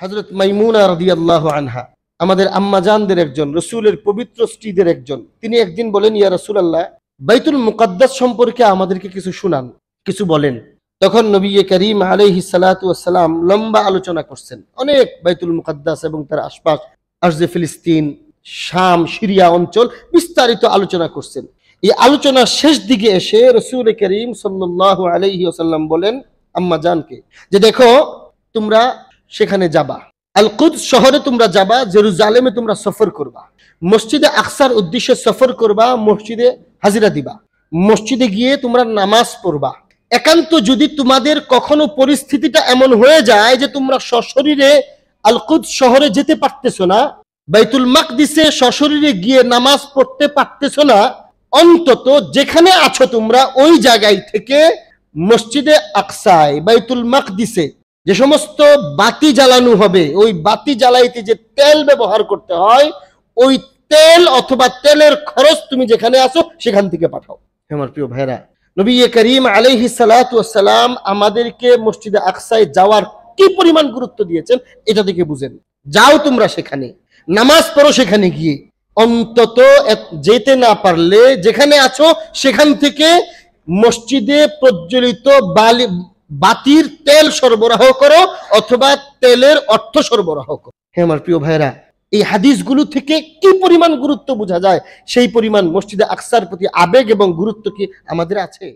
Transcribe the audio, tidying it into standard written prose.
হযরত মাইমুনা রাদিয়াল্লাহু আনহা আমাদের আম্মাজানদের একজন, রাসূলের পবিত্র স্ত্রীদের একজন, তিনি একদিন বলেন, ইয়া রাসূলুল্লাহ, বাইতুল মুকাদ্দাস সম্পর্কে আমাদেরকে কিছু শুনান, কিছু বলেন। তখন নবী করিম আলাইহিস সালাতু ওয়াস সালাম লম্বা আলোচনা করছেন, অনেক বাইতুল মুকাদ্দাস এবং তার আশপাশ, আরজে ফিলিস্তিন, শাম, সিরিয়া অঞ্চল বিস্তারিত আলোচনা করছেন। এই আলোচনার শেষ দিকে এসে রাসূল করিম সাল্লাল্লাহু আলাইহি ওয়াসাল্লাম বলেন আম্মাজানকে যে দেখো, তোমরা সেখানে যাবা, আল কুদস শহরে তোমরা যাবা, জেরুজালেমে তোমরা সফর করবা, মসজিদে আকসার উদ্দেশ্যে সফর করবা, মসজিদে হাজিরা দিবা, মসজিদে গিয়ে তোমরা নামাজ পড়বা। একান্ত যদি তোমাদের কখনো পরিস্থিতিটা এমন হয়ে যায় যে তোমরা সশরীরে আল কুদস শহরে যেতে পারতেছো না, বাইতুল মাকদিসে সশরীরে গিয়ে নামাজ পড়তে পারতেছো না, অন্তত যেখানে আছো তোমরা ওই জায়গায় থেকে মসজিদে আকসায়, বাইতুল মাকদিসে যে সমস্ত বাতি জ্বালানো হবে, ওই বাতি জ্বালাইতে যে তেল ব্যবহার করতে হয়, ওই তেল অথবা তেলের খরচ তুমি যেখানে আছো সেখান থেকে পাঠাও। আমার প্রিয় ভাইরা, নবী করিম আলাইহিস সালাতু ওয়াস সালাম আমাদেরকে মসজিদে আকসায় যাওয়ার কি পরিমাণ গুরুত্ব দিয়েছেন এটা থেকে বুঝেন। যাও তোমরা সেখানে, নামাজ পড়ো সেখানে গিয়ে, অন্তত যেতে না পারলে যেখানে আছো সেখান থেকে মসজিদে প্রজ্বলিত বাতির তেল সরবরাহ করো অথবা তেলের অর্থ সরবরাহ করো। হ্যাঁ আমার প্রিয় ভাইরা, এই হাদিসগুলো থেকে কি পরিমাণ গুরুত্ব বোঝা যায়, সেই পরিমাণ মসজিদে আকসার প্রতি আবেগ এবং গুরুত্ব কি আমাদের আছে?